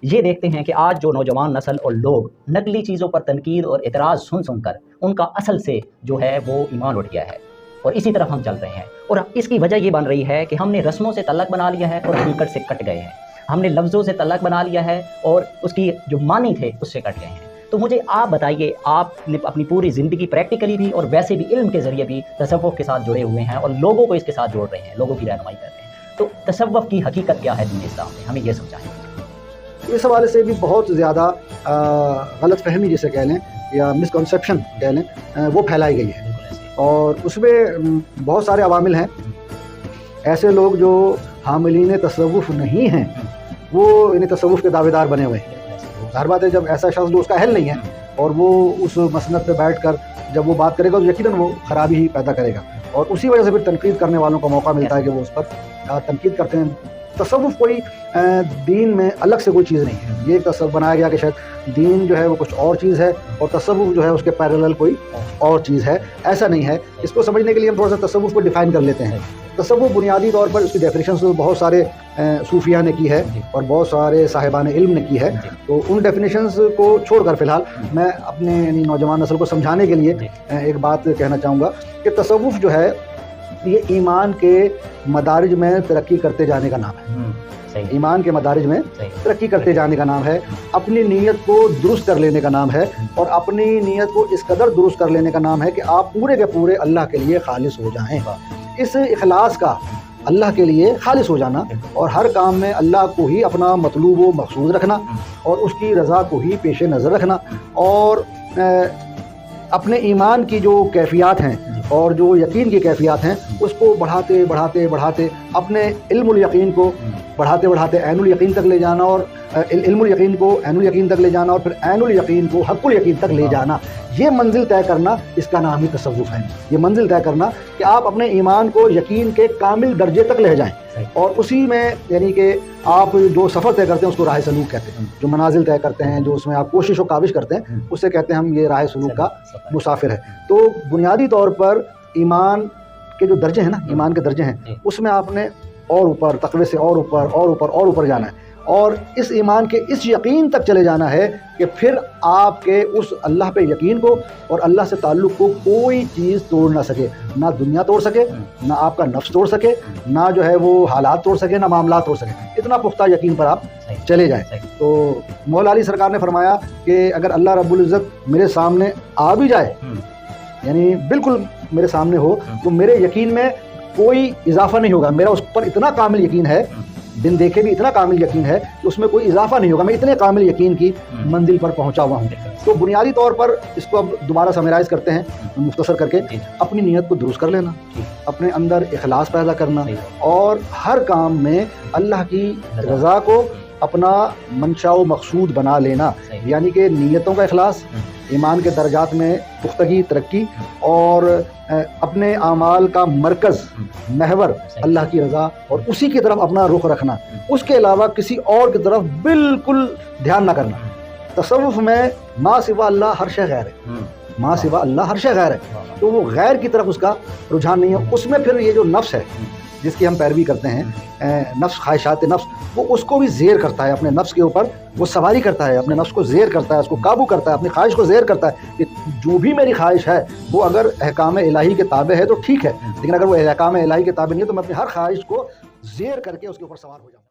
یہ دیکھتے ہیں کہ آج جو نوجوان نسل اور لوگ نقلی چیزوں پر تنقید اور اعتراض سن کر ان کا اصل سے جو ہے وہ ایمان اٹھ گیا ہے، اور اسی طرف ہم چل رہے ہیں، اور اس کی وجہ یہ بن رہی ہے کہ ہم نے رسموں سے تعلق بنا لیا ہے اور حقیقت سے کٹ گئے ہیں، ہم نے لفظوں سے تعلق بنا لیا ہے اور اس کی جو معنی تھے اس سے کٹ گئے ہیں۔ تو مجھے آپ بتائیے، آپ نے اپنی پوری زندگی پریکٹیکلی بھی اور ویسے بھی علم کے ذریعے بھی تصوف کے ساتھ جڑے ہوئے ہیں اور لوگوں کو اس کے ساتھ جوڑ رہے ہیں، لوگوں کی رہنمائی کر رہے ہیں، تو تصوف کی حقیقت کیا ہے دین اسلام میں؟ ہمیں یہ سمجھائیں۔ اس حوالے سے بھی بہت زیادہ غلط فہمی جسے کہہ لیں یا مسکنسیپشن کہہ لیں وہ پھیلائی گئی ہے، اور اس میں بہت سارے عوامل ہیں۔ ایسے لوگ جو حاملین تصوف نہیں ہیں وہ انہیں تصوف کے دعوے دار بنے ہوئے ہیں۔ ہر بات ہے، جب ایسا شخص جو اس کا اہل نہیں ہے اور وہ اس مسند پہ بیٹھ کر جب وہ بات کرے گا تو یقیناً وہ خرابی ہی پیدا کرے گا، اور اسی وجہ سے پھر تنقید کرنے والوں کو موقع ملتا ہے کہ وہ اس پر تنقید کرتے ہیں۔ تصوف کوئی دین میں الگ سے کوئی چیز نہیں ہے، یہ ایک تصوف بنایا گیا کہ شاید دین جو ہے وہ کچھ اور چیز ہے اور تصوف جو ہے اس کے پیرالل کوئی اور چیز ہے، ایسا نہیں ہے۔ اس کو سمجھنے کے لیے ہم تھوڑا سا تصوف کو ڈیفائن کر لیتے ہیں۔ تصوف بنیادی طور پر اس کی ڈیفینیشنز بہت سارے صوفیہ نے کی ہے اور بہت سارے صاحبان علم نے کی ہے، تو ان ڈیفینیشنز کو چھوڑ کر فی الحال میں اپنے نوجوان نسل کو سمجھانے کے لیے ایک بات کہنا چاہوں گا کہ تصوف جو ہے یہ ایمان کے مدارج میں ترقی کرتے جانے کا نام ہے۔ ایمان کے مدارج میں ترقی کرتے جانے کا نام ہے، اپنی نیت کو درست کر لینے کا نام ہے، اور اپنی نیت کو اس قدر درست کر لینے کا نام ہے کہ آپ پورے کے پورے اللہ کے لیے خالص ہو جائیں۔ اس اخلاص کا، اللہ کے لیے خالص ہو جانا اور ہر کام میں اللہ کو ہی اپنا مطلوب و مقصود رکھنا اور اس کی رضا کو ہی پیش نظر رکھنا، اور اپنے ایمان کی جو کیفیات ہیں اور جو یقین کی کیفیات ہیں اس کو بڑھاتے بڑھاتے بڑھاتے اپنے علم الیقین کو بڑھاتے بڑھاتے عین الیقین تک لے جانا، اور علم الیقین کو عین الیقین تک لے جانا، اور پھر عین الیقین کو حق الیقین تک لے جانا۔ یہ منزل طے کرنا، اس کا نام ہی تصوف ہے۔ یہ منزل طے کرنا کہ آپ اپنے ایمان کو یقین کے کامل درجے تک لے جائیں، اور اسی میں یعنی کہ آپ جو سفر طے کرتے ہیں اس کو راہ سلوک کہتے ہیں، جو منازل طے کرتے ہیں، جو اس میں آپ کوشش و کاوش کرتے ہیں اسے کہتے ہیں ہم یہ راہ سلوک کا مسافر ہے۔ تو بنیادی طور پر ایمان کے جو درجے ہیں نا، ایمان کے درجے ہیں، اس میں آپ نے اور اوپر، تقوی سے اور اوپر اور اوپر اور اوپر جانا ہے، اور اس ایمان کے اس یقین تک چلے جانا ہے کہ پھر آپ کے اس اللہ پہ یقین کو اور اللہ سے تعلق کو کوئی چیز توڑ نہ سکے، نہ دنیا توڑ سکے، نہ آپ کا نفس توڑ سکے، نہ جو ہے وہ حالات توڑ سکے، نہ معاملات توڑ سکے۔ اتنا پختہ یقین پر آپ چلے جائیں۔ تو مولا علی سرکار نے فرمایا کہ اگر اللہ رب العزت میرے سامنے آ بھی جائے، یعنی بالکل میرے سامنے ہو، تو میرے یقین میں کوئی اضافہ نہیں ہوگا، میرا اس پر اتنا کامل یقین ہے، بن دیکھے بھی اتنا کامل یقین ہے کہ اس میں کوئی اضافہ نہیں ہوگا، میں اتنے کامل یقین کی منزل پر پہنچا ہوا ہوں۔ تو بنیادی طور پر اس کو اب دوبارہ سمرائز کرتے ہیں مختصر کر کے، اپنی نیت کو درست کر لینا، اپنے اندر اخلاص پیدا کرنا، اور ہر کام میں اللہ کی رضا کو اپنا منشا و مقصود بنا لینا، یعنی کہ نیتوں کا اخلاص، ایمان کے درجات میں پختگی، ترقی، اور اپنے اعمال کا مرکز، محور اللہ کی رضا اور اسی کی طرف اپنا رخ رکھنا، اس کے علاوہ کسی اور کی طرف بالکل دھیان نہ کرنا۔ تصوف میں ما سوا اللہ ہر شے غیر ہے، ما سوا اللہ ہر شے غیر ہے، تو وہ غیر کی طرف اس کا رجحان نہیں ہے۔ اس میں پھر یہ جو نفس ہے جس کی ہم پیروی کرتے ہیں، نفس، خواہشات نفس، وہ اس کو بھی زیر کرتا ہے، اپنے نفس کے اوپر وہ سواری کرتا ہے، اپنے نفس کو زیر کرتا ہے، اس کو قابو کرتا ہے، اپنی خواہش کو زیر کرتا ہے کہ جو بھی میری خواہش ہے وہ اگر احکام الہی کے تابع ہے تو ٹھیک ہے، لیکن اگر وہ احکام الہی کے تابع نہیں ہے تو میں اپنی ہر خواہش کو زیر کر کے اس کے اوپر سوار ہو جاؤں۔